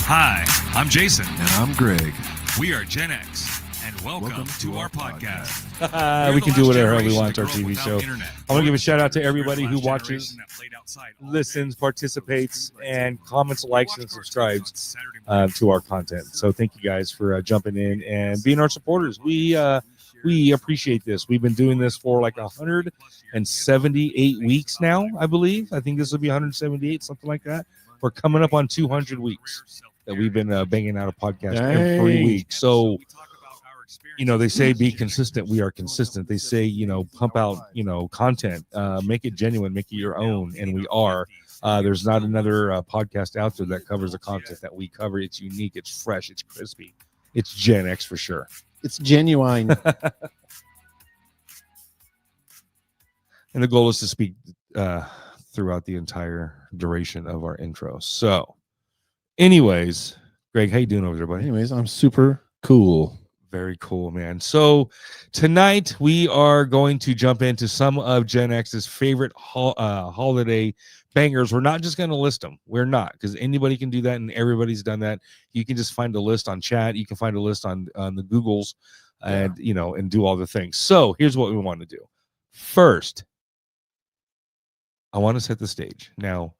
Hi, I'm Jason. And I'm Greg. We are Gen X, and welcome to our podcast. We can do whatever we want to our TV show. I want to give a shout out to everybody who watches, listens, participates, and comments, likes, and subscribes to our content. So thank you guys for jumping in and being our supporters. We appreciate this. We've been doing this for like 178 weeks now, I believe. I think this will be 178, something like that. We're coming up on 200 weeks that we've been banging out a podcast every week. So, you know, they say be consistent. We are consistent. They say, you know, pump out, you know, content, make it genuine, make it your own. And we are. There's not another podcast out there that covers the content that we cover. It's unique. It's fresh. It's crispy. It's Gen X for sure. It's genuine. And the goal is to speak throughout the entire duration of our intro. So, anyways, Greg, how you doing over there, buddy? Anyways, I'm super cool. Very cool, man. So tonight we are going to jump into some of Gen X's favorite holiday bangers. We're not just going to list them. We're not, because anybody can do that, and everybody's done that. You can just find a list on chat. You can find a list on the Googles, and you know, and do all the things. So here's what we want to do. First, I want to set the stage. Now,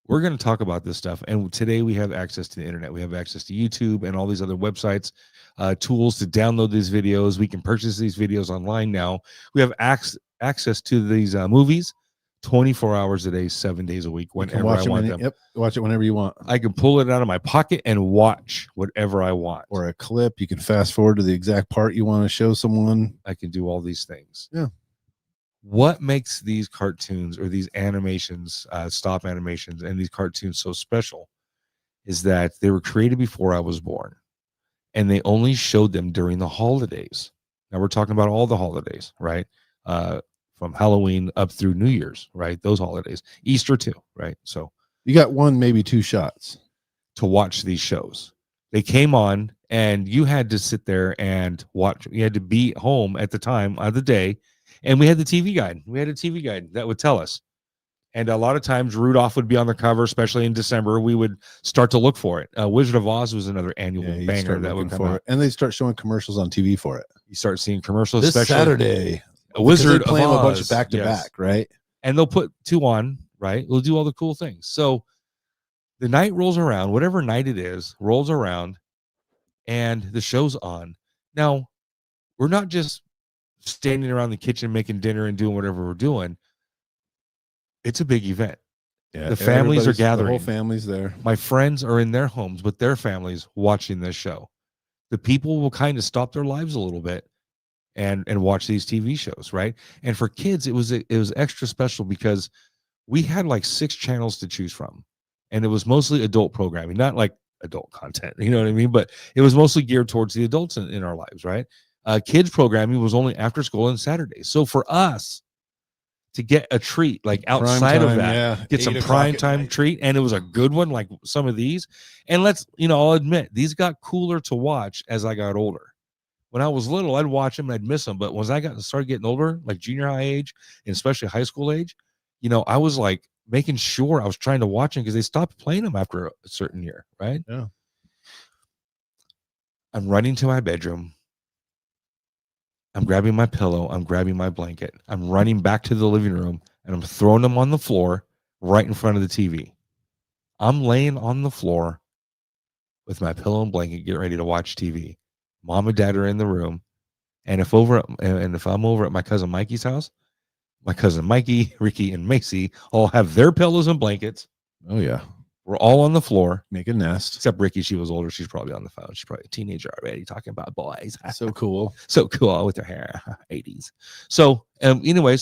we're going to talk about this stuff, and today we have access to the internet. We have access to YouTube and all these other websites, tools to download these videos. We can purchase these videos online now. We have access to these movies 24 hours a day, 7 days a week, whenever I want them. Yep, watch it whenever you want. I can pull it out of my pocket and watch whatever I want. Or a clip. You can fast forward to the exact part you want to show someone. I can do all these things. Yeah. What makes these cartoons or these animations, stop animations, and these cartoons so special is that they were created before I was born, and they only showed them during the holidays. Now we're talking about all the holidays, right? From Halloween up through New Year's, right? Those holidays, Easter too, right? So you got one, maybe two shots to watch these shows. They came on, and you had to sit there and watch. You had to be home at the time of the day. And we had the TV guide. We had a TV guide that would tell us. And a lot of times Rudolph would be on the cover, especially in December. We would start to look for it. Wizard of Oz was another annual banger that would come out. And they start showing commercials on TV for it. You start seeing commercials. This Saturday. A Wizard of Oz. A bunch of back to back, right? And they'll put two on, right? We'll do all the cool things. So the night rolls around, whatever night it is, rolls around, and the show's on. Now, we're not just standing around the kitchen making dinner and doing whatever we're doing. It's a big event. Yeah, the families are gathering. The whole family's there. My friends are in their homes with their families watching this show. The people will kind of stop their lives a little bit and watch these TV shows, right? And for kids, it was extra special because we had like 6 channels to choose from, and it was mostly adult programming, not like adult content, you know what I mean? But it was mostly geared towards the adults in our lives, right? Kids programming was only after school and Saturdays. So for us to get a treat like outside of that, get some prime time treat, and it was a good one, like some of these. And I'll admit, these got cooler to watch as I got older. When I was little, I'd watch them and I'd miss them. But once I started getting older, like junior high age, and especially high school age, you know, I was like making sure I was trying to watch them because they stopped playing them after a certain year, right? Yeah. I'm running to my bedroom. I'm grabbing my pillow. I'm grabbing my blanket. I'm running back to the living room, and I'm throwing them on the floor right in front of the TV. I'm laying on the floor with my pillow and blanket, getting ready to watch TV. Mom and Dad are in the room, and if I'm over at my cousin Mikey's house, my cousin Mikey, Ricky, and Macy all have their pillows and blankets. Oh yeah. We're all on the floor. Make a nest. Except Ricky, she was older. She's probably on the phone. She's probably a teenager already talking about boys. So cool. So cool with her hair. 80s. So anyway,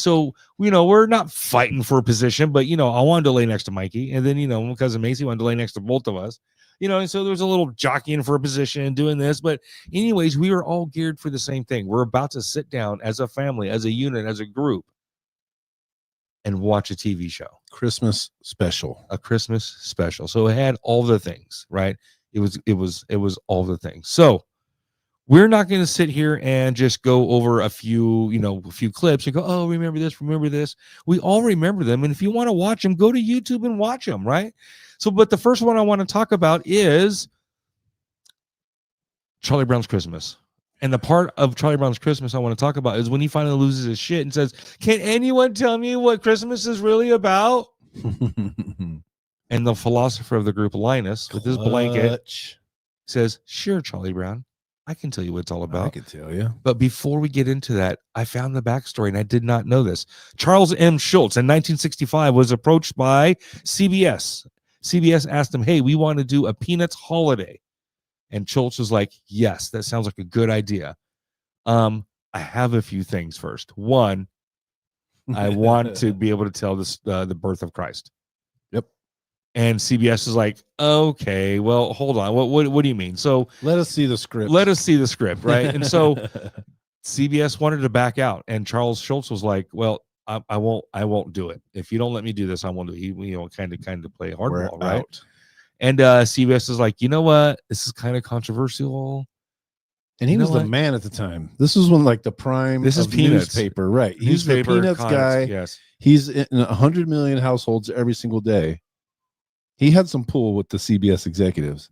we're not fighting for a position, but, I wanted to lay next to Mikey. And then, my cousin Macy wanted to lay next to both of us. And so there was a little jockeying for a position and doing this. But anyways, we were all geared for the same thing. We're about to sit down as a family, as a unit, as a group, and watch a TV show. A Christmas special. So it had all the things, right? It was all the things. So we're not going to sit here and just go over a few clips and go, oh, remember this. We all remember them. And if you want to watch them, go to YouTube and watch them, right? So, but the first one I want to talk about is Charlie Brown's Christmas. And the part of Charlie Brown's Christmas I want to talk about is when he finally loses his shit and says, "Can anyone tell me what Christmas is really about?" And the philosopher of the group, Linus, with his blanket, says, "Sure, Charlie Brown, I can tell you what it's all about." I can tell you. But before we get into that, I found the backstory, and I did not know this. Charles M. Schultz in 1965 was approached by CBS. CBS asked him, "Hey, we want to do a Peanuts holiday." And Schultz was like, "Yes, that sounds like a good idea. I have a few things first. One, I want to be able to tell this the birth of Christ." Yep. And CBS is like, "Okay, well, hold on. What do you mean?" So let us see the script. Let us see the script, right? And so CBS wanted to back out, and Charles Schultz was like, "Well, I won't do it. If you don't let me do this, I won't do it." He, kind of play hardball, right? Out. And CBS is like, "You know what? This is kind of controversial." And he was the man at the time. This is when like the prime. This is of Peanuts. Newspaper, right? He's the Peanuts guy. Yes, he's in 100 million households every single day. He had some pull with the CBS executives,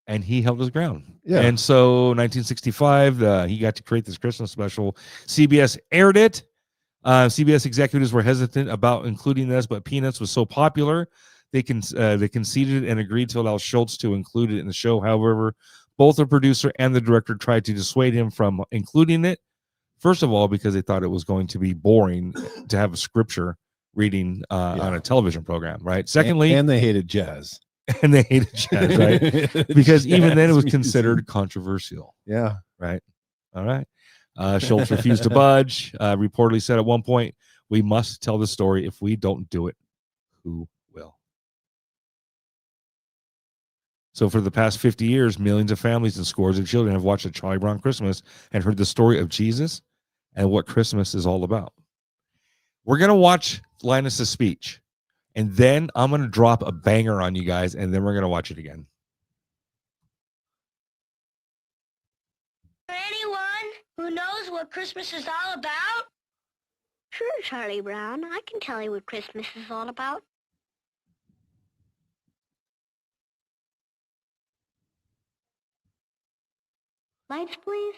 and he held his ground. Yeah. And so 1965, he got to create this Christmas special. CBS aired it. CBS executives were hesitant about including this, but Peanuts was so popular, they conceded and agreed to allow Schultz to include it in the show. However, both the producer and the director tried to dissuade him from including it. First of all, because they thought it was going to be boring to have a scripture reading on a television program, right? Secondly, and they hated jazz. And they hated jazz, right? Because even then it was considered controversial. Yeah. Right. All right. Schultz refused to budge. Reportedly said at one point, "We must tell the story. If we don't do it, who will?" So for the past 50 years, millions of families and scores of children have watched a Charlie Brown Christmas and heard the story of Jesus and what Christmas is all about. We're going to watch Linus's speech, and then I'm going to drop a banger on you guys, and then we're going to watch it again. Anyone who knows what Christmas is all about? Sure, Charlie Brown. I can tell you what Christmas is all about. Lights, please.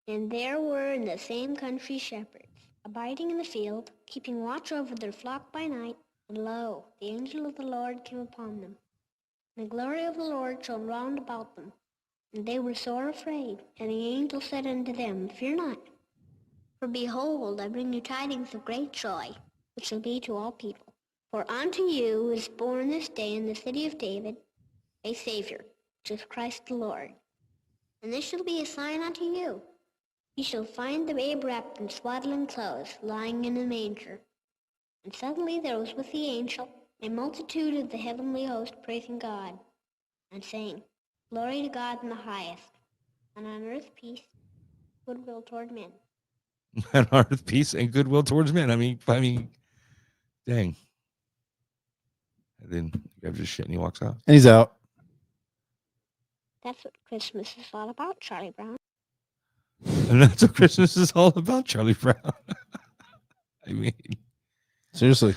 And there were in the same country shepherds, abiding in the field, keeping watch over their flock by night. And lo, the angel of the Lord came upon them. And the glory of the Lord shone round about them. And they were sore afraid. And the angel said unto them, Fear not. For behold, I bring you tidings of great joy, which shall be to all people. For unto you is born this day in the city of David a Savior, which is Christ the Lord. And this shall be a sign unto you. Ye shall find the babe wrapped in swaddling clothes, lying in a manger. And suddenly there was with the angel a multitude of the heavenly host praising God, and saying, Glory to God in the highest, and on earth peace, goodwill toward men. And on earth peace and goodwill towards men. I mean, dang. And then he grabs his shit and he walks out. And he's out. That's what Christmas is all about, Charlie Brown. And that's what Christmas is all about, Charlie Brown. I mean, seriously.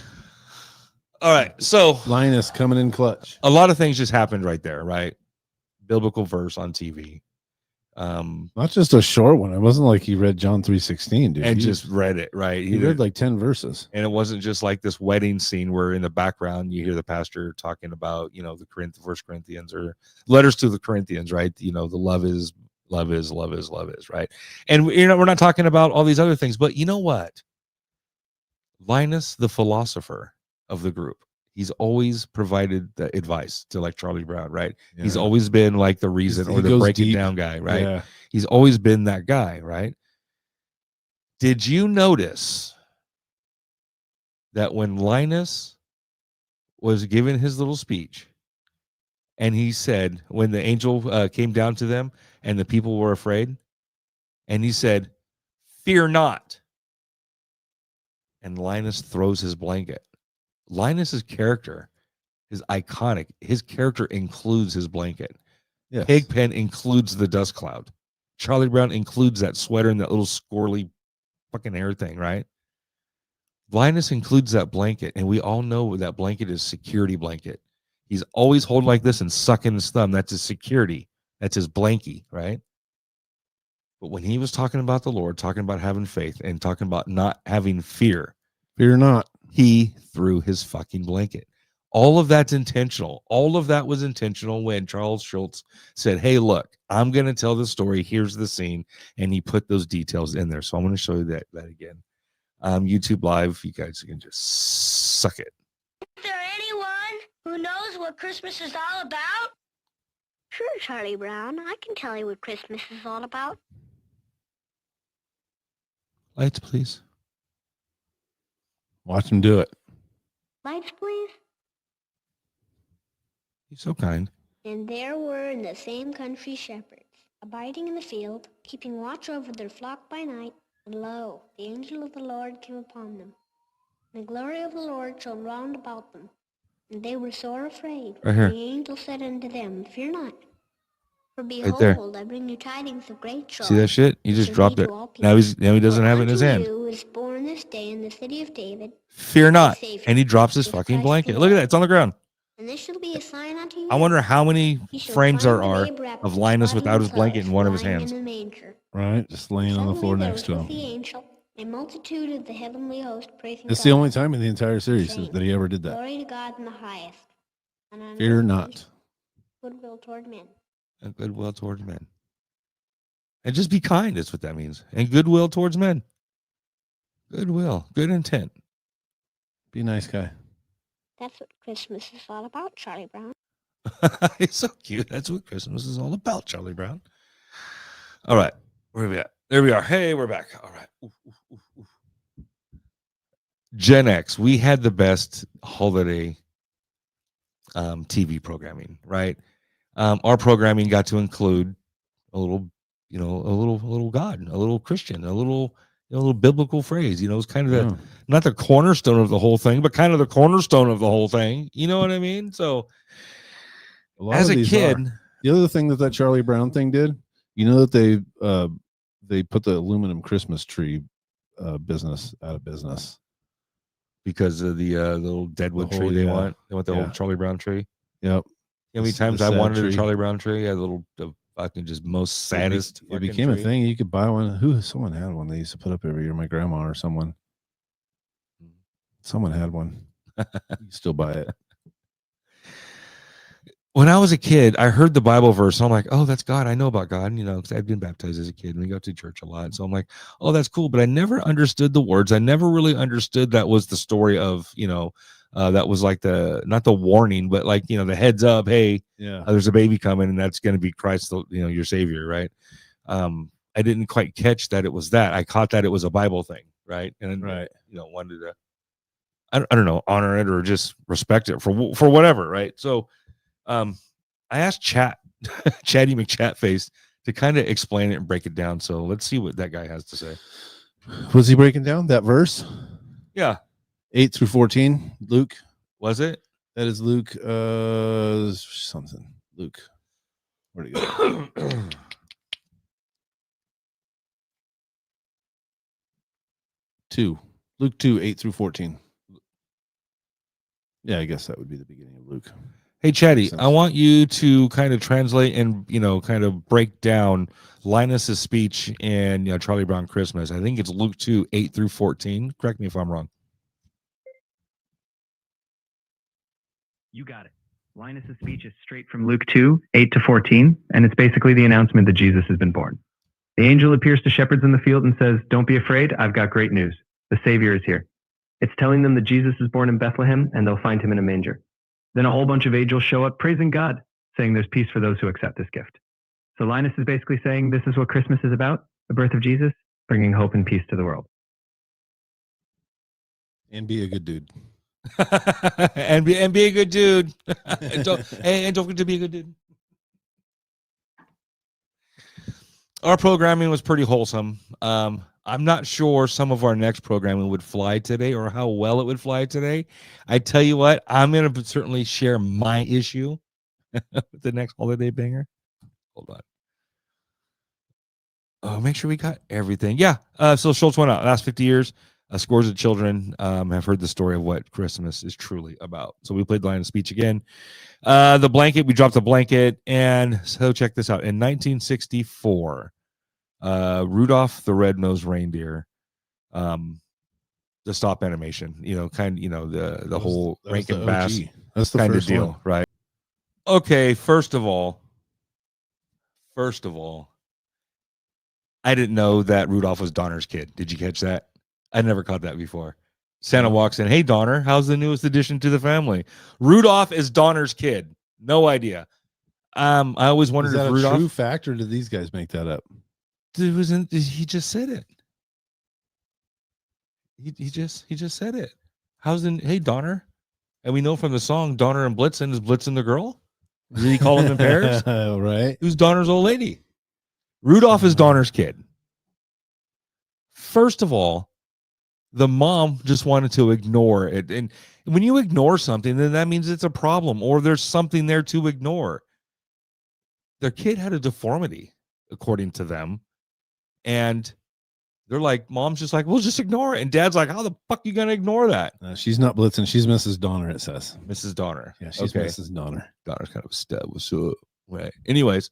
All right. So Linus coming in clutch. A lot of things just happened right there, right? Biblical verse on TV. Not just a short one. It wasn't like he read John 3:16, dude. And just read it, right? He read like 10 verses. And it wasn't just like this wedding scene where in the background you hear the pastor talking about, the First Corinthians or letters to the Corinthians, right? The love is, right? And we're not talking about all these other things, but you know what? Linus, the philosopher of the group, he's always provided the advice to like Charlie Brown, right? Yeah. He's always been like the reason or the breaking down guy, right? Yeah. He's always been that guy, right? Did you notice that when Linus was giving his little speech and he said, when the angel came down to them and the people were afraid, and he said, "Fear not." And Linus throws his blanket. Linus's character is iconic. His character includes his blanket. Yes. Pigpen includes the dust cloud. Charlie Brown includes that sweater and that little squirrely fucking hair thing, right? Linus includes that blanket, and we all know that blanket is security blanket. He's always holding like this and sucking his thumb. That's his security. That's his blankie, right? But when he was talking about the Lord, talking about having faith, and talking about not having fear, Fear not. he threw his fucking blanket. All of that's intentional. All of that was intentional when Charles Schultz said, hey, look, I'm going to tell the story. Here's the scene. And he put those details in there. So I'm going to show you that again. YouTube Live, you guys can just suck it. Is there anyone who knows what Christmas is all about? Sure, Charlie Brown. I can tell you what Christmas is all about. Lights, please. Watch him do it. Lights, please. He's so kind. And there were in the same country shepherds, abiding in the field, keeping watch over their flock by night. And lo, the angel of the Lord came upon them. And the glory of the Lord shone round about them. And they were sore afraid. Right here. And the angel said unto them, fear not. For Right there. behold, I bring you tidings of great joy. See that shit? He just shall dropped be it. to all people. Now he doesn't For have it in his unto hand. you is born this day in the city of David Fear not. Savior, And he drops his is fucking Christ blanket. the Look at Lord. that. It's on the ground. And this shall be a sign unto you. I wonder how many Ye shall frames find there the are babe wrapped of in Linus swaddling without his blanket in clothes, one of his lying hands. in a manger. Right? Just laying on the floor Suddenly next there to was with him. the angel a multitude of the heavenly host praising It's God. the only time in the entire series saying, that he ever did that. Glory to God in the highest. And on Fear earth not. peace, goodwill toward men. And goodwill towards men. And just be kind, is what that means. And goodwill towards men. Goodwill. Good intent. Be a nice guy. That's what Christmas is all about, Charlie Brown. It's so cute. That's what Christmas is all about, Charlie Brown. All right. Where are we at? There we are. Hey, we're back. All right. Oof, oof, oof, oof. Gen X, we had the best holiday TV programming, right? Our programming got to include a little, a little God, a little Christian, a little biblical phrase. It's kind of Yeah. not the cornerstone of the whole thing, but kind of the cornerstone of the whole thing. You know what I mean? So A lot as of a these kid, are. The other thing that Charlie Brown thing did, that they put the aluminum Christmas tree business out of business. because of the little deadwood The tree whole- they yeah, want the yeah. old Charlie Brown tree. Yep. You know how many The times I sad wanted tree. a Charlie Brown tree? A little, the fucking just most saddest. It fucking became a tree. thing. You could buy one. Someone had one they used to put up every year. My grandma or someone. Someone had one. You still buy it. When I was a kid, I heard the Bible verse. So I'm like, oh, that's God. I know about God, because I've been baptized as a kid and we go to church a lot. So I'm like, oh, that's cool. But I never understood the words. I never really understood that was the story of, that was like not the warning, but like, the heads up. Hey, Yeah. there's a baby coming and that's going to be Christ, your savior. Right. I didn't quite catch that it was that. I caught that it was a Bible thing. Right. And, Right. wanted to, I don't know, honor it or just respect it for whatever. Right. So, I asked Chatty McChatface to kind of explain it and break it down. So let's see what that guy has to say. Was he breaking down that verse? Yeah. 8 through 14. Luke. Was it? That is Luke. Something. Luke. Where'd it go? Luke 2, 8 through 14. Yeah, I guess that would be the beginning of Luke. Hey, Chatty, Makes sense. I want you to kind of translate and, kind of break down Linus's speech in Charlie Brown Christmas. I think it's Luke 2, 8 through 14. Correct me if I'm wrong. You got it. Linus's speech is straight from Luke 2, 8 to 14, and it's basically the announcement that Jesus has been born. The angel appears to shepherds in the field and says, "Don't be afraid, I've got great news. The Savior is here." It's telling them that Jesus is born in Bethlehem, and they'll find him in a manger. Then a whole bunch of angels show up praising God, saying there's peace for those who accept this gift. So Linus is basically saying this is what Christmas is about, the birth of Jesus, bringing hope and peace to the world. And be a good dude. and be a good dude. and don't forget to be a good dude. Our programming was pretty wholesome. I'm not sure some of our next programming would fly today or how well it would fly today. I tell you what, I'm going to certainly share my issue with the next holiday banger. Hold on. Oh, make sure we got everything. Yeah. So Schultz went out last 50 years. Scores of children have heard the story of what Christmas is truly about. So we played the line of speech again. The blanket, we dropped the blanket. And so check this out. In 1964, Rudolph the Red-Nosed Reindeer, the stop animation, the whole Rankin Bass That's the kind of first deal, one. right? Okay, first of all, I didn't know that Rudolph was Donner's kid. Did you catch that? I never caught that before. Santa walks in. Hey, Donner, how's the newest addition to the family? Rudolph is Donner's kid. No idea. I always wondered Is that if a Rudolph. true fact, or did these guys make that up? He just said it. He just said it. Hey, Donner? And we know from the song Donner and Blitzen is Blitzen the girl. Did he call them in pairs? Right. Who's Donner's old lady? Rudolph is Donner's kid. First of all, the mom just wanted to ignore it. And when you ignore something, then that means it's a problem or there's something there to ignore. Their kid had a deformity, according to them. And they're like, mom's just like, we'll just ignore it. And dad's like, how the fuck you going to ignore that? She's not Blitzen. She's Mrs. Donner, it says. Mrs. Donner. Yeah, she's okay. Mrs. Donner. Donner's kind of a stud. What's up? Right. Anyways.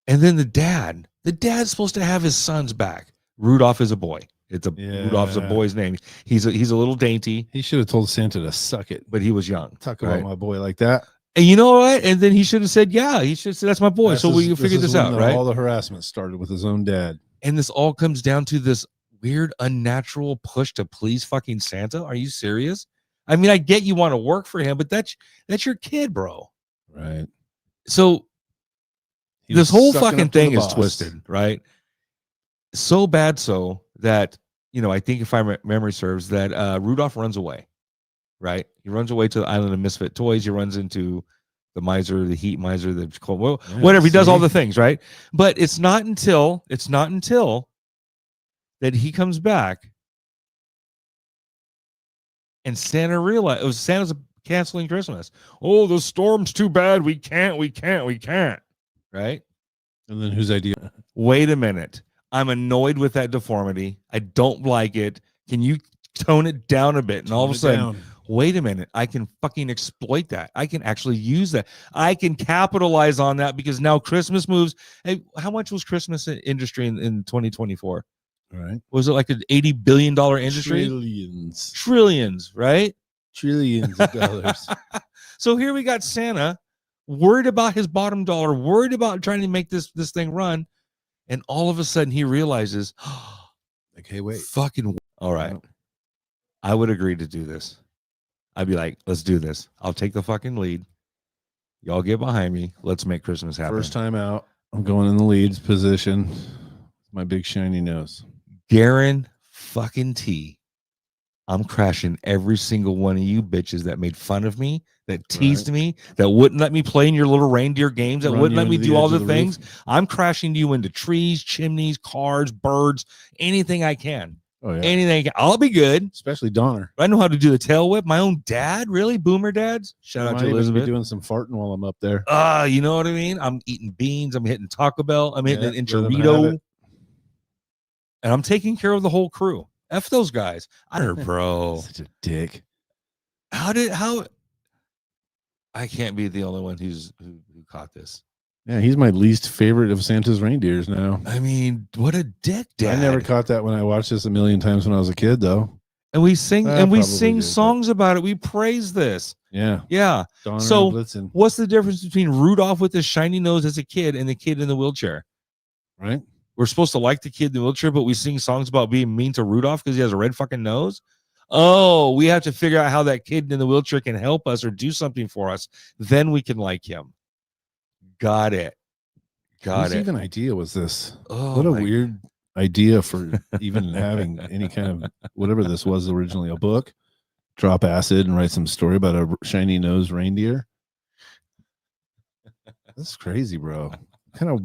And then the dad's supposed to have his sons back. Rudolph is a boy. Rudolph's a boy's name. He's a little dainty. He should have told Santa to suck it. But he was young. Talk about my boy like that. And you know what? And then he should have said, yeah. He should have said, that's my boy. So we figured this out, right? All the harassment started with his own dad. And this all comes down to this weird, unnatural push to please fucking Santa. Are you serious? I mean, I get you want to work for him, but that's your kid, bro. Right. So this whole fucking thing is twisted, right? So bad so that, I think if my memory serves, that Rudolph runs away, right? He runs away to the island of misfit toys. He runs into the miser, the heat miser, the cold, whatever. He does all the things, right? But it's not until that he comes back and Santa realized Santa's canceling Christmas. Oh, the storm's too bad. We can't. Right? And then whose idea? Wait a minute. I'm annoyed with that deformity. I don't like it. Can you tone it down a bit? And all of a sudden, wait a minute. I can fucking exploit that. I can actually use that. I can capitalize on that because now Christmas moves. Hey, how much was Christmas industry in 2024? Right. Was it like an $80 billion industry? Trillions, right? Trillions of dollars. So here we got Santa worried about his bottom dollar, worried about trying to make this thing run. And all of a sudden he realizes, like, hey, wait. Fucking all right. I would agree to do this. I'd be like, let's do this. I'll take the fucking lead. Y'all get behind me. Let's make Christmas happen. First time out. I'm going in the lead position. My big shiny nose. Fucking I'm crashing every single one of you bitches that made fun of me, that teased me, that wouldn't let me play in your little reindeer games, that wouldn't let me do all the things. I'm crashing you into trees, chimneys, cars, birds, anything I can. Oh, yeah. Anything I can. I'll be good. Especially Donner. I know how to do the tail whip. My own dad, really? Boomer dads? Shout out to Elizabeth. Doing some farting while I'm up there. You know what I mean? I'm eating beans. I'm hitting Taco Bell. I'm hitting an Enchilito. And I'm taking care of the whole crew. F those guys. I heard, bro. Such a dick. How I can't be the only one who caught this. Yeah, he's my least favorite of Santa's reindeers now. I mean, what a dick, Dad. I never caught that when I watched this a million times when I was a kid, though. And we sing songs about it. We praise this. Yeah. Yeah. Donner so Blitzen. What's the difference between Rudolph with his shiny nose as a kid and the kid in the wheelchair? Right. We're supposed to like the kid in the wheelchair, but we sing songs about being mean to Rudolph because he has a red fucking nose. Oh, we have to figure out how that kid in the wheelchair can help us or do something for us. Then we can like him. Got it. Whose even idea was this? Oh, what a weird idea for even having any kind of whatever this was originally, a book. Drop acid and write some story about a shiny nosed reindeer. That's crazy, bro. What kind of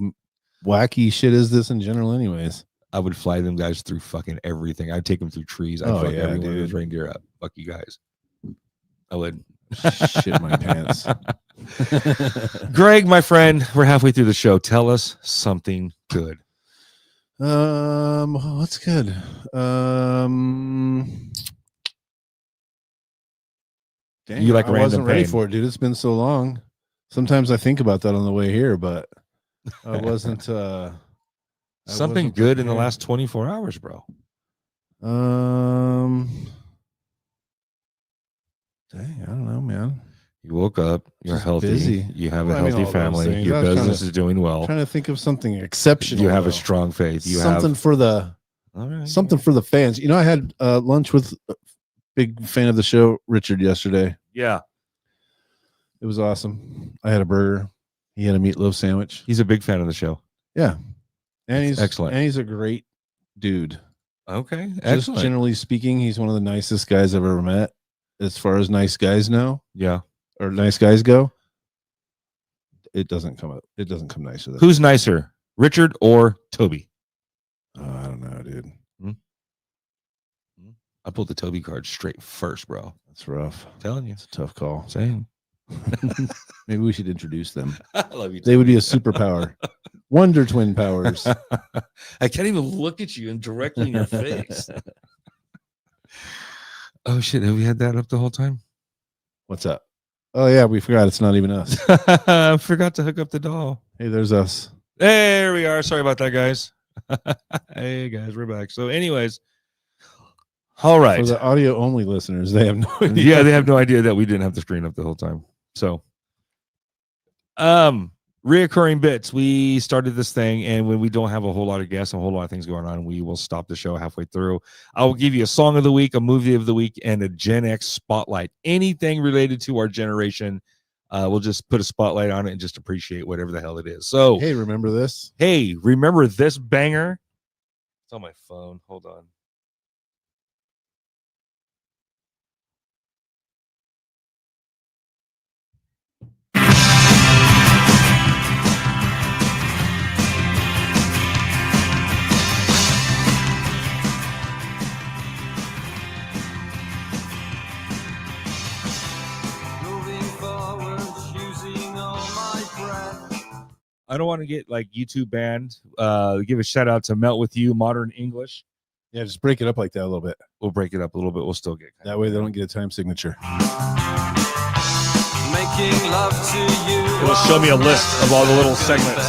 wacky shit is this in general anyways? I would fly them guys through fucking everything. I'd take them through trees. I'd fuck every one of those reindeer up. Fuck you guys. I would shit my pants. Greg, my friend, we're halfway through the show. Tell us something good. What's good? Dang, You like I Random wasn't ready Pain. for it, dude. It's been so long. Sometimes I think about that on the way here, but I wasn't. Something wasn't good in the prepared. last 24 hours, bro. Dang, I don't know, man. You woke up, you're Just healthy, busy. you have Well, a I mean, healthy all those family, things. your I was trying business to- is doing well. Trying to think of something exceptional. You have a though. strong faith. You something have for the all right. something for the fans. You know, I had lunch with a big fan of the show, Richard, yesterday. Yeah, It was awesome. I had a burger. He had a meatloaf sandwich. he's a big fan of the show. Yeah, and he's Excellent. And he's a great dude. Okay, Just excellent. generally speaking, he's one of the nicest guys I've ever met. As far as nice guys know, Yeah. or nice guys go, it doesn't come up. It doesn't come nicer than. Who's nicer, Richard or Toby? I don't know, dude. I pulled the Toby card straight first, bro. That's rough. I'm telling you. It's a tough call. Saying. Maybe we should introduce them. I love you. They would be a superpower. Wonder Twin powers. I can't even look at you and directly in your face. Oh shit! Have we had that up the whole time? What's up? Oh yeah, we forgot. It's not even us. I forgot to hook up the doll. Hey, there's us. There we are. Sorry about that, guys. Hey guys, we're back. So, anyways, all right. For the audio only listeners, they have no idea. Yeah, they have no idea that we didn't have the screen up the whole time. So, reoccurring bits. We started this thing, and when we don't have a whole lot of guests, a whole lot of things going on, we will stop the show halfway through. I will give you a song of the week, a movie of the week, and a Gen X spotlight. Anything related to our generation, we'll just put a spotlight on it and just appreciate whatever the hell it is. So, Hey, remember this? hey, remember this banger? It's on my phone. Hold on. I don't want to get like YouTube banned. Give a shout out to Melt With You, Modern English. Yeah, just break it up like that a little bit. We'll break it up a little bit. We'll still get That way they don't get a time signature. Making love to you. It'll show me a list of all the little segments.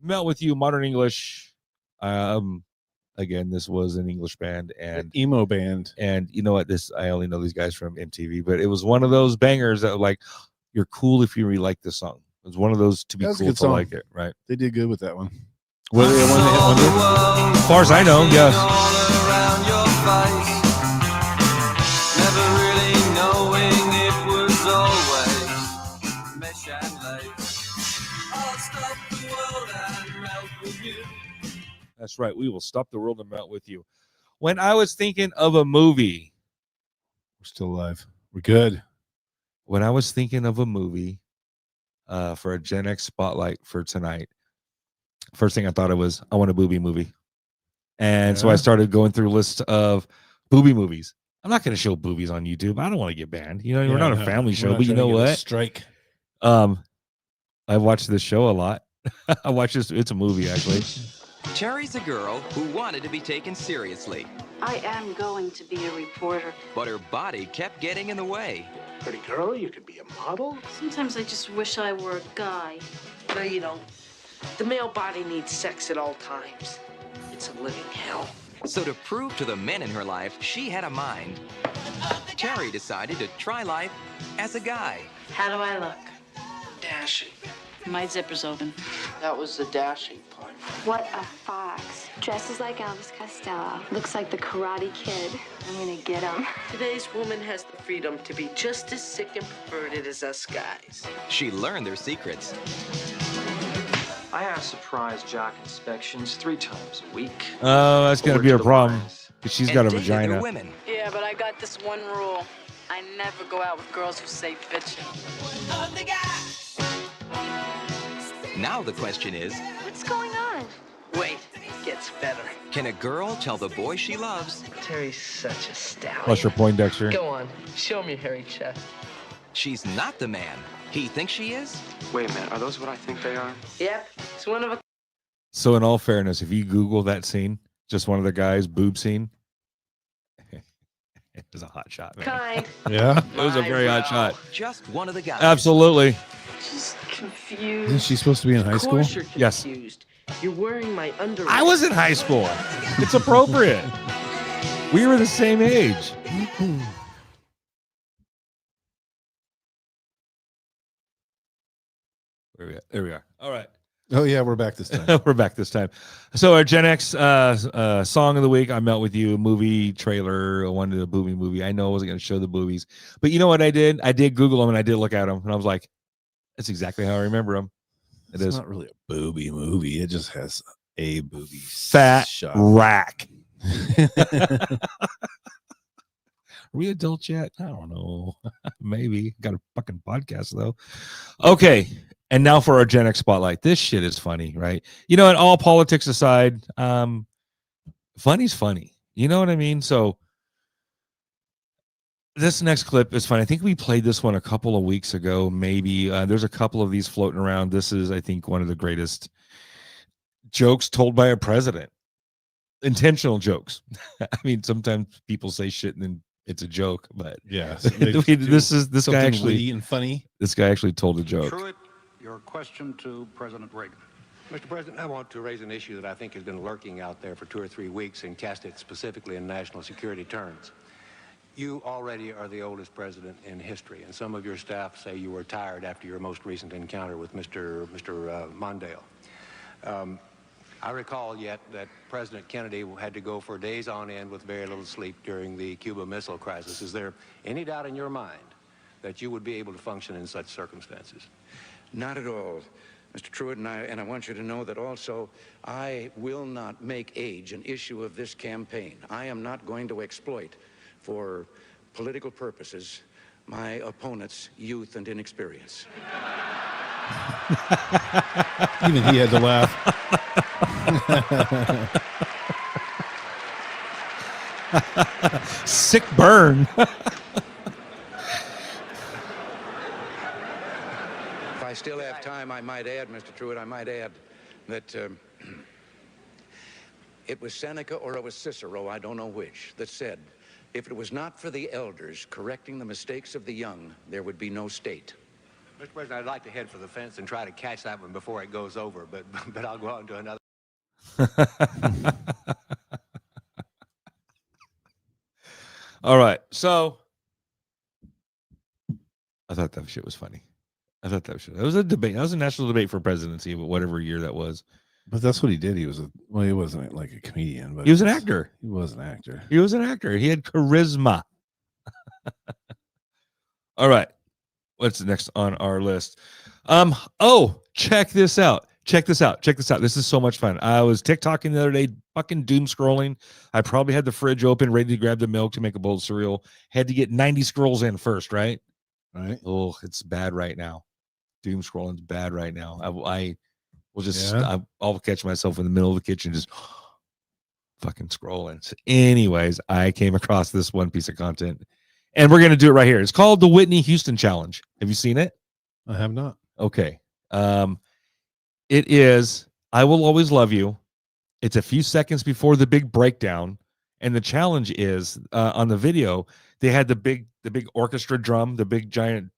Melt With You, Modern English. Again, this was an English band, and Emo band. and you know what? I only know these guys from MTV, but it was one of those bangers that like, you're cool if you really like this song. It was one of those to be That was a cool good to song. like it, right? They did good with that one. Were they a one-hit wonder? As far as I know, yes. All around your face. Never really knowing it was always mesh and lace. I'll stop the world and melt with you. That's right. We will stop the world and melt with you. When I was thinking of a movie, We're still alive. We're good. when I was thinking of a movie for a Gen X spotlight for tonight, first thing I thought of was, I want a booby movie. And so I Yeah. started going through lists of booby movies. I'm not going to show boobies on YouTube. I don't want to get banned. You know, we're Yeah, not a no, family we're show, not but you trying to know get a what? Strike. I watched this show a lot. I watched this. It's a movie, actually. Cherry's a girl who wanted to be taken seriously, I am going to be a reporter. but her body kept getting in the way. Pretty girl, you could be a model. Sometimes I just wish I were a guy. No, you don't. The male body needs sex at all times. It's a living hell. So to prove to the men in her life she had a mind, Cherry decided to try life as a guy. How do I look? Dashing. My zipper's open. That was the dashing part. What a fox. Dresses like Elvis Costello. Looks like the Karate Kid. I'm gonna get him. Today's woman has the freedom to be just as sick and perverted as us guys. She learned their secrets. I have surprise jock inspections 3 times a week. Oh, that's going to Over be a the problem. lines. 'Cause she's and got a dated her vagina. women. Yeah, but I got this one rule. I never go out with girls who say bitchin'. Now the question is, What's going on? Wait, it gets better. can a girl tell the boy she loves Terry's such a stallion. Plus your Poindexter. Go on, show me your hairy chest. she's not the man he thinks she is? Wait a minute, are those what I think they are? Yep, it's one of a So in all fairness, if you Google that scene, just one of the guys' boob scene, it was a hot shot, man. Kind. Yeah. It was a very hot shot. Just one of the guys. Absolutely. Just confused. Isn't she supposed to be in high Of school? course you're Yes. confused. You're wearing my underwear. I was in high school. It's appropriate. We were the same age. There we are. All right. Oh yeah, we're back this time. We're back this time. So our Gen X song of the week, I Melt With You, movie trailer. I wanted a booby movie. I know I wasn't going to show the boobies, but you know what I did? I did Google them and I did look at them and I was like, that's exactly how I remember them. It's not really a booby movie. It just has a booby Fat shot. rack. Are we adults yet? I don't know. Maybe. Got a fucking podcast though. Okay. And now for our Gen X spotlight. This shit is funny, right? You know, and all politics aside, funny's funny. You know what I mean? So this next clip is fun. I think we played this one a couple of weeks ago, maybe. There's a couple of these floating around. This is, I think, one of the greatest jokes told by a president. Intentional jokes. I mean, sometimes people say shit and then it's a joke, but yeah, this guy actually witty and funny. This guy actually told a joke. Truitt, your question to President Reagan. Mr. President, I want to raise an issue that I think has been lurking out there for 2 or 3 weeks and cast it specifically in national security terms. You already are the oldest president in history, and some of your staff say you were tired after your most recent encounter with Mr. Mondale. I recall yet that President Kennedy had to go for days on end with very little sleep during the Cuba Missile Crisis. Is there any doubt in your mind that you would be able to function in such circumstances? Not at all, Mr. Truitt, and I want you to know that also I will not make age an issue of this campaign. I am not going to exploit, for political purposes, my opponent's youth and inexperience. Even he had to laugh. Sick burn. If I still have time, I might add, Mr. Truitt, I might add that it was Seneca or it was Cicero, I don't know which, that said, if it was not for the elders correcting the mistakes of the young, there would be no state. Mr. President, I'd like to head for the fence and try to catch that one before it goes over, but I'll go on to another. All right. So I thought that shit was funny. I thought that was a debate. That was a national debate for presidency, but whatever year that was. But that's what he did. He wasn't like a comedian, but he was an actor. He was an actor. He was an actor. He had charisma. All right. What's next on our list? Oh, check this out. Check this out. This is so much fun. I was TikToking the other day, fucking doom scrolling. I probably had the fridge open, ready to grab the milk to make a bowl of cereal. Had to get 90 scrolls in first, right? Right. Oh, it's bad right now. Doom scrolling's bad right now. I will just, I'll catch myself in the middle of the kitchen just fucking scrolling. So anyways, I came across this one piece of content and we're going to do it right here. It's called the Whitney Houston Challenge. Have you seen it? I have not. Okay. It is I Will Always Love You. It's a few seconds before the big breakdown. And the challenge is on the video, they had the big orchestra drum, the big giant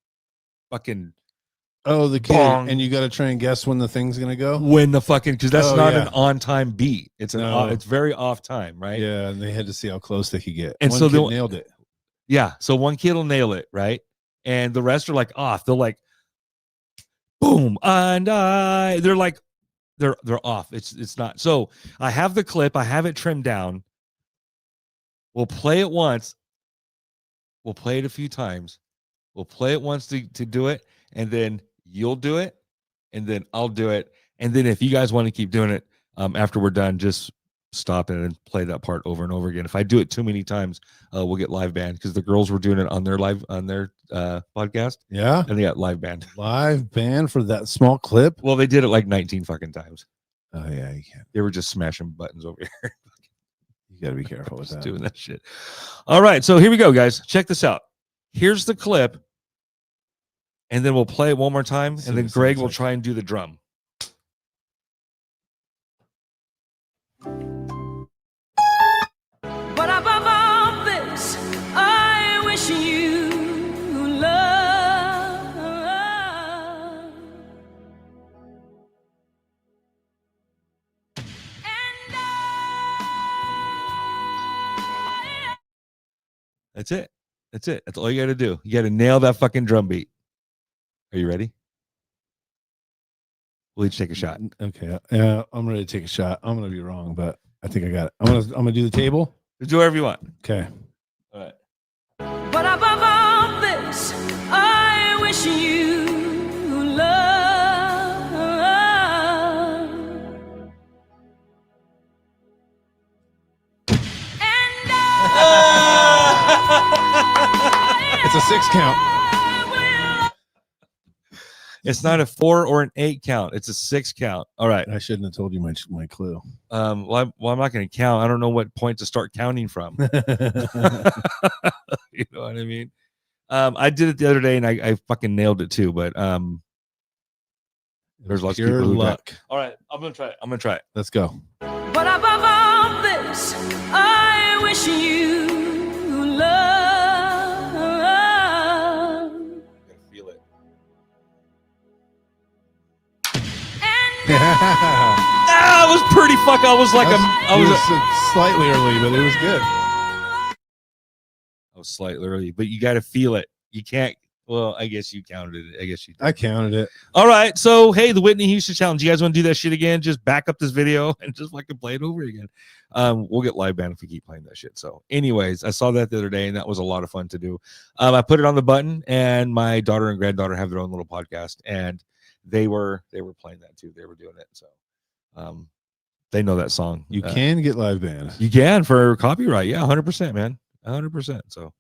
fucking the kid, bong. And you got to try and guess when the thing's gonna go. When the fucking because that's not an on time beat. It's it's very off time, right? Yeah, and they had to see how close they could get. And one so kid they nailed it. Yeah, so one kid will nail it, right? And the rest are like off. They're like, boom, and they're like, they're off. It's not. So I have the clip. I have it trimmed down. We'll play it once. We'll play it a few times. We'll play it once to do it, and then you'll do it, and then I'll do it, and then if you guys want to keep doing it after we're done, just stop it and play that part over and over again. If I do it too many times, we'll get live banned because the girls were doing it on their podcast. Yeah, and they got live banned. Live banned for that small clip. Well, they did it like 19 fucking times. Oh yeah, you can't. They were just smashing buttons over here. You got to be careful with that. Doing that shit. All right, so here we go, guys. Check this out. Here's the clip, and then we'll play it one more time, and then Greg will try and do the drum. But above all this, I wish you love. That's it. That's it. That's all you got to do. You got to nail that fucking drum beat. Are you ready? We'll each take a shot. Okay. I'm ready to take a shot. I'm gonna be wrong, but I think I got it. I'm gonna do the table. Do whatever you want. Okay. All right. But above all this, I wish you love. It's a 6 count. It's not a 4 or an 8 count. It's a 6 count. All right. I shouldn't have told you my clue. Well, I'm not going to count. I don't know what point to start counting from. You know what I mean? I did it the other day and I fucking nailed it too. But there's lots of people who luck. All right, I'm gonna try it. Let's go. But above all this, I wish you love. Feel it. It was pretty fuck. I was like I was slightly early, but it was good. I was slightly early, but you got to feel it. You can't. Well, I guess you counted it. I guess you did. I counted it. All right. So, hey, the Whitney Houston Challenge. You guys want to do that shit again? Just back up this video and just fucking play it over again. We'll get live banned if we keep playing that shit. So, anyways, I saw that the other day and that was a lot of fun to do. I put it on the button, and my daughter and granddaughter have their own little podcast, and they were playing that too. They were doing it. So, they know that song. You can get live banned. You can for copyright. Yeah, 100%, man. 100%. So.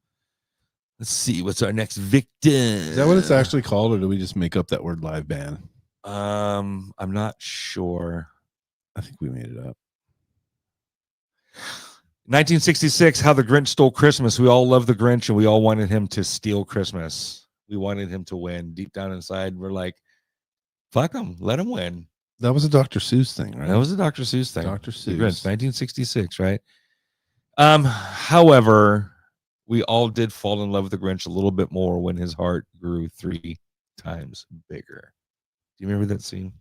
Let's see what's our next victim. Is that what it's actually called, or do we just make up that word live ban? I'm not sure. I think we made it up. 1966, How the Grinch Stole Christmas. We all love the Grinch, and we all wanted him to steal Christmas. We wanted him to win. Deep down inside, we're like, fuck him. Let him win. That was a Dr. Seuss thing, right? That was a Dr. Seuss thing. Dr. The Seuss. Grinch, 1966, right? However, we all did fall in love with the Grinch a little bit more when his heart grew 3 times bigger. Do you remember that scene?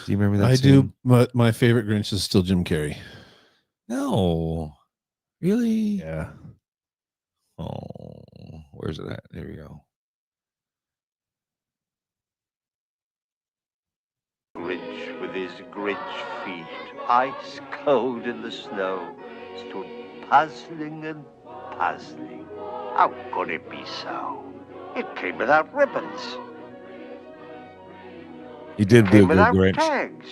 Do you remember that scene? do, but my favorite Grinch is still Jim Carrey. No. Really? Yeah. Oh, where's it at? There we go. Grinch with his Grinch feet, ice cold in the snow, stood puzzling and puzzling. How could it be so? It came without ribbons. He did do a Came good without Grinch. tags.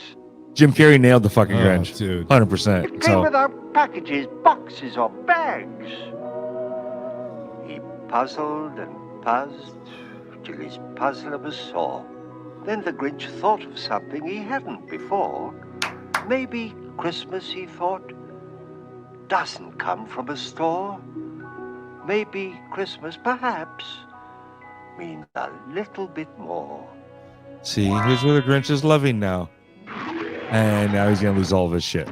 Jim Carrey nailed the fucking Oh, Grinch. dude. 100%. It came So, without packages, boxes, or bags. He puzzled and puzzled till his puzzler was sore. Then the Grinch thought of something he hadn't before. Maybe Christmas, he thought, doesn't come from a store. Maybe Christmas, perhaps, means a little bit more. see, here's where the Grinch is loving now. And now he's going to lose all of his shit.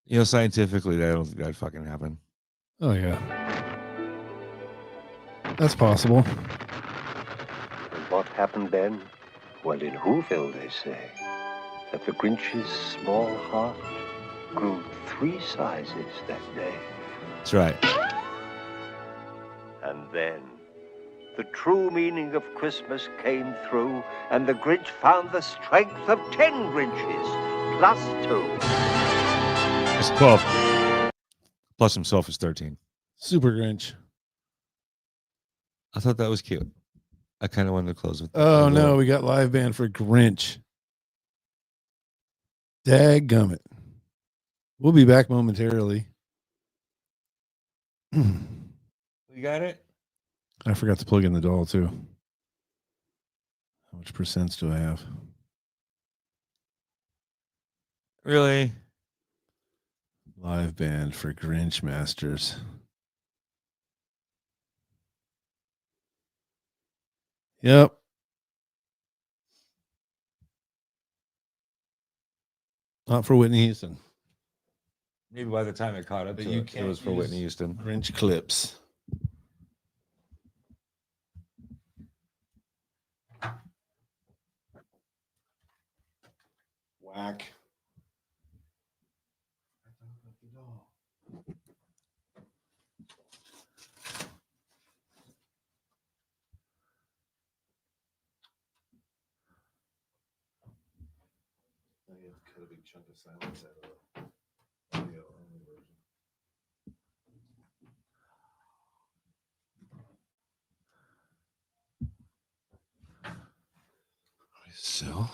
You know, scientifically, I don't think that'd fucking happen. Oh, yeah. That's possible. And what happened then? Well, in Whoville, they say that the Grinch's small heart grew 3 sizes that day. That's right. And then the true meaning of Christmas came through, and the Grinch found the strength of 10 Grinches, plus 2. It's 12. Plus himself is 13. Super Grinch. I thought that was cute. I kind of wanted to close with. Oh no, we got live band for Grinch. Dadgummit. We'll be back momentarily. You got it? I forgot to plug in the doll too. How much percents do I have? Really? Live band for Grinch Masters. Yep. Not for Whitney Houston. Maybe by the time it caught up, But to you it, can't it was for use Whitney Houston. Grinch clips. Whack. You have to cut a big chunk of silence out of the audio only version. So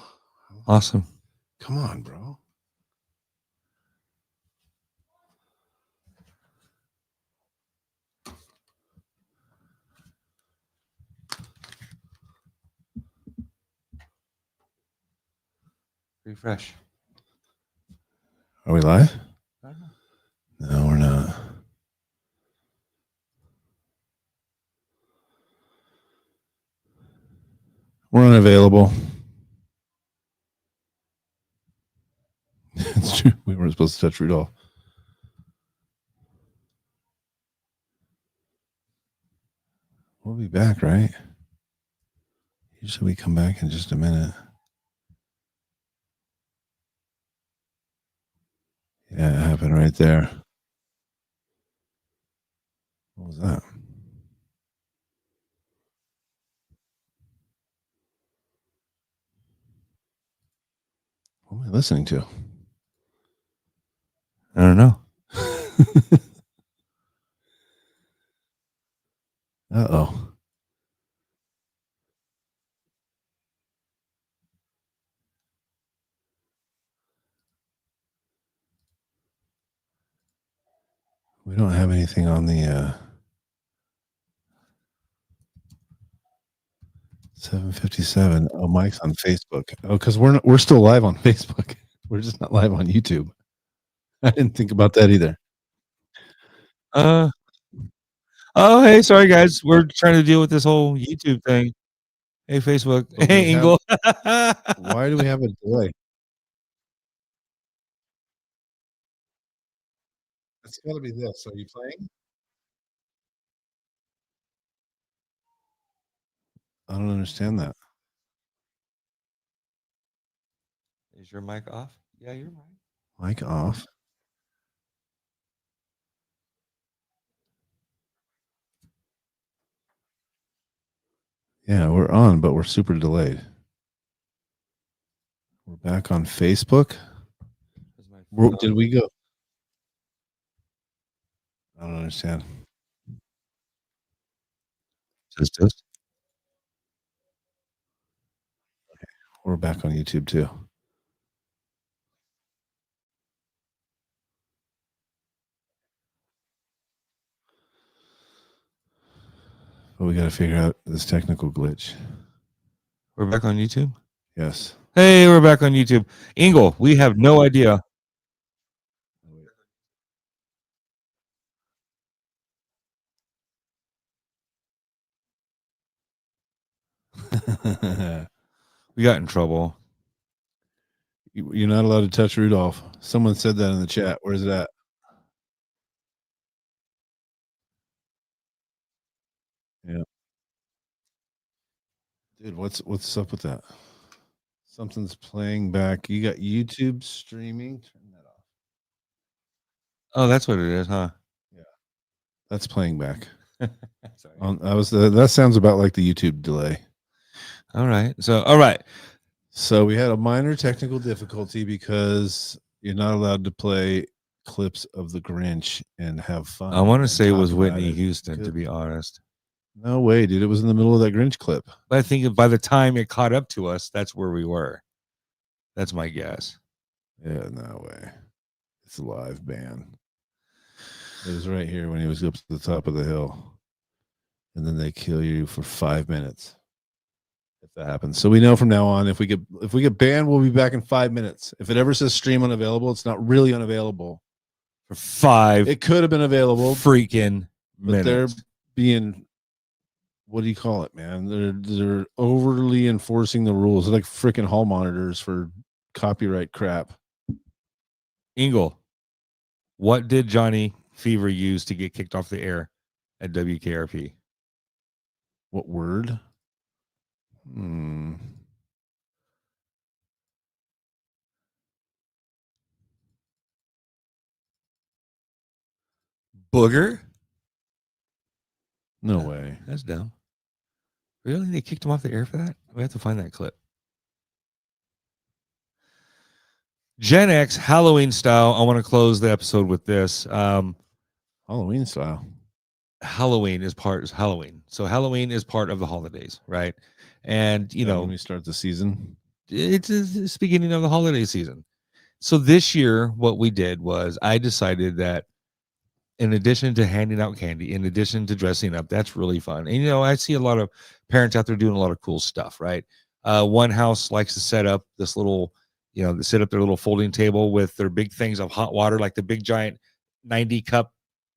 Awesome. come on, bro. Refresh. Are we live? I don't know. No, we're not. We're unavailable. It's true. We weren't supposed to touch Rudolph. We'll be back, right? Usually we come back in just a minute. Yeah, it happened right there. What was that? What am I listening to? I don't know. Uh-oh. We don't have anything on the 7:57. Oh, Mike's on Facebook. Oh, because we're still live on Facebook. We're just not live on YouTube. I didn't think about that either. Oh, hey, sorry guys. We're trying to deal with this whole YouTube thing. Hey, Facebook. But Hey, Ingle. Why do we have a delay? It's got to be this. Are you playing? I don't understand that. Is your mic off? Yeah, you're right. Mic off. Yeah, we're on, but we're super delayed. We're back on Facebook. Did we go? I don't understand. Just. Okay, we're back on YouTube too. But we got to figure out this technical glitch. We're back on YouTube? Yes. Hey, we're back on YouTube. Ingle, we have no idea. We got in trouble. You're not allowed to touch Rudolph. Someone said that in the chat. Where's it at? Yeah. Dude, what's up with that? Something's playing back. You got YouTube streaming. Turn that off. Oh, that's what it is, huh? Yeah. That's playing back. Sorry. That sounds about like the YouTube delay. All right. All right. So we had a minor technical difficulty because you're not allowed to play clips of the Grinch and have fun. I want to and say it talk was about Whitney it. Houston, Good. to be honest. No way, dude. It was in the middle of that Grinch clip. But I think by the time it caught up to us, that's where we were. That's my guess. Yeah, no way. It's a live band. It was right here when he was up to the top of the hill. And then they kill you for 5 minutes. If that happens. So we know from now on, if we get banned, we'll be back in 5 minutes. If it ever says stream unavailable, it's not really unavailable. For 5 It could have been available. freaking But they're minutes. being, what do you call it, man? They're overly enforcing the rules. They're like freaking hall monitors for copyright crap. Ingle, what did Johnny Fever use to get kicked off the air at WKRP? What word? Booger? No way. That's dumb. Really? They kicked him off the air for that? We have to find that clip. Gen X Halloween style. I want to close the episode with this. Halloween style. Halloween is Halloween. So Halloween is part of the holidays, right? And when we start the season, it's the beginning of the holiday season. So this year, what we did was I decided that in addition to handing out candy, in addition to dressing up, that's really fun. And I see a lot of parents out there doing a lot of cool stuff, right? One house likes to set up this little, they set up their little folding table with their big things of hot water, like the big giant 90 cup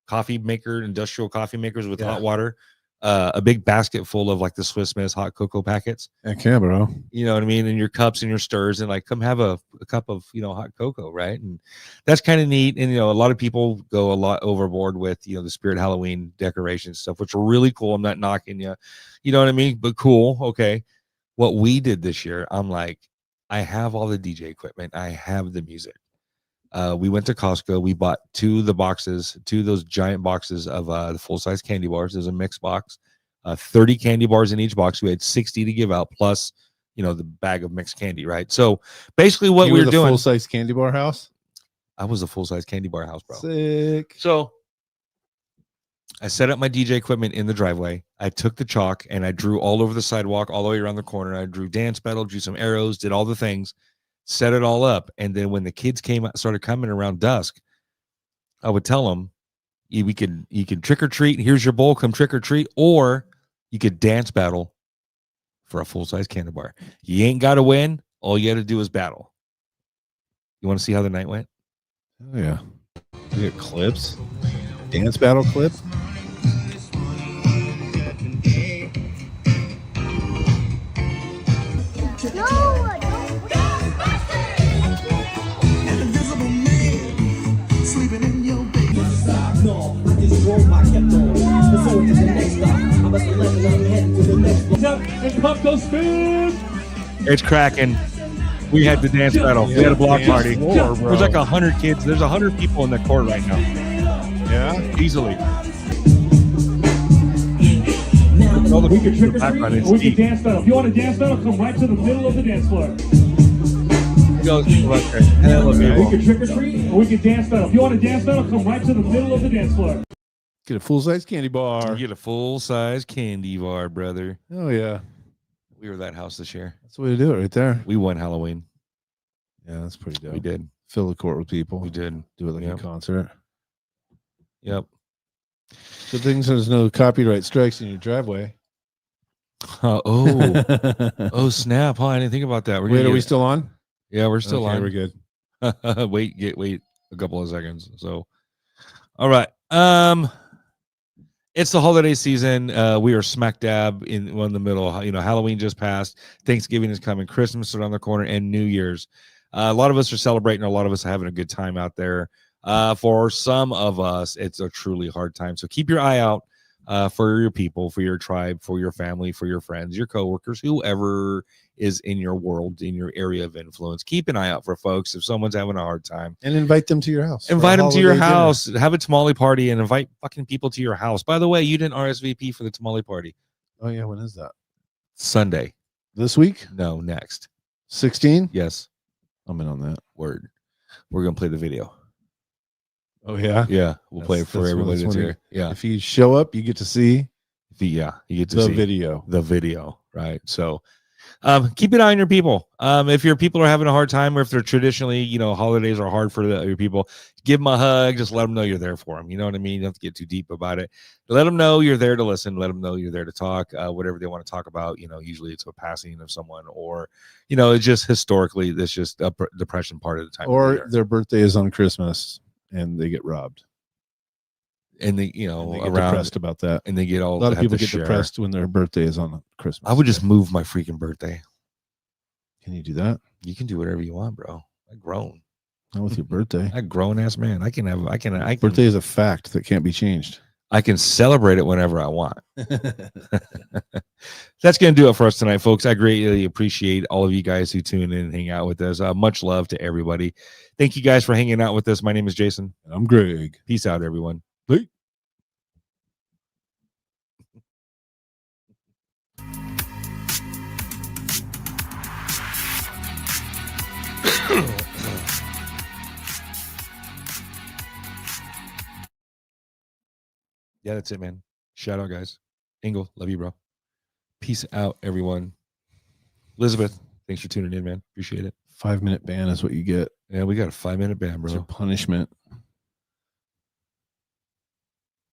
coffee maker, industrial coffee makers with hot water, a big basket full of like the Swiss Miss hot cocoa packets. Heck yeah, bro. You know what I mean? And your cups and your stirs, and like, come have a cup of, hot cocoa, right? And that's kind of neat. And, a lot of people go a lot overboard with, the Spirit Halloween decoration stuff, which are really cool. I'm not knocking you, you know what I mean? But cool. Okay. What we did this year, I'm like, I have all the DJ equipment. I have the music. We went to Costco. We bought two of those giant boxes of the full-size candy bars. There's a mixed box, 30 candy bars in each box. We had 60 to give out, plus, the bag of mixed candy, right? So basically what we were doing. Full-size candy bar house? I was a full-size candy bar house, bro. Sick. So I set up my DJ equipment in the driveway. I took the chalk and I drew all over the sidewalk, all the way around the corner. I drew dance battle, drew some arrows, did all the things. Set it all up, and then when the kids started coming around dusk, I would tell them, you can trick or treat. Here's your bowl, come trick or treat, or you could dance battle for a full-size candy bar. You ain't got to win. All you got to do is battle. You want to see how the night went? Oh yeah, we got clips, dance battle clip. It's cracking. We had the dance battle. We had a block party. There's like 100 kids. There's 100 people in the court right now. Yeah, easily. We can trick or treat, or we can dance battle. If you want to dance battle, come right to the middle of the dance floor. We can trick or treat, or we can dance battle. If you want to dance battle, come right to the middle of the dance floor. Get a full-size candy bar. You get a full-size candy bar, brother. Oh yeah, we were that house this year. That's the way to do it, right there. We won Halloween. Yeah, that's pretty dope. We did. Fill the court with people. We did. Do it like a concert. Yep. Good thing there's no copyright strikes in your driveway. Oh snap! Huh? I didn't think about that. Wait, are we still on? Yeah, we're still on. We're good. wait a couple of seconds. So, all right. It's the holiday season. We are smack dab in the middle. Halloween just passed. Thanksgiving is coming. Christmas is around the corner, and New Year's. A lot of us are celebrating. A lot of us are having a good time out there. For some of us, it's a truly hard time. So keep your eye out for your people, for your tribe, for your family, for your friends, your coworkers, whoever is in your world, in your area of influence. Keep an eye out for folks if someone's having a hard time. And invite them to your house. Invite them to your house. Have a tamale party and invite fucking people to your house. By the way, you didn't RSVP for the tamale party. Oh, yeah. When is that? Sunday. This week? No, next. 16? Yes. I'm in on that. Word. We're going to play the video. Oh, yeah? Yeah. We'll play it for everybody that's here. Yeah. If you show up, you get to see. You get to The see video. right? So keep an eye on your people. If your people are having a hard time, or if they're traditionally, holidays are hard for your people, give them a hug. Just let them know you're there for them. You know what I mean? You don't have to get too deep about it. Let them know you're there to listen. Let them know you're there to talk. Whatever they want to talk about. Usually it's a passing of someone, or it's just historically that's just a depression part of the time. Or their birthday is on Christmas and they get robbed. And they, And they get depressed about that. and they get all A lot of people get share. depressed when their birthday is on Christmas. I would just move my freaking birthday. Can you do that? You can do whatever you want, bro. I grown. Not with your birthday. I grown ass man. I can. Birthday is a fact that can't be changed. I can celebrate it whenever I want. That's going to do it for us tonight, folks. I greatly appreciate all of you guys who tune in and hang out with us. Much love to everybody. Thank you guys for hanging out with us. My name is Jason. And I'm Greg. Peace out, everyone. Bye. Yeah, that's it, man. Shout out, guys. Engel, love you, bro. Peace out, everyone. Elizabeth, thanks for tuning in, man. Appreciate it. 5-minute ban is what you get. Yeah, we got a 5-minute ban, It's your bro. punishment.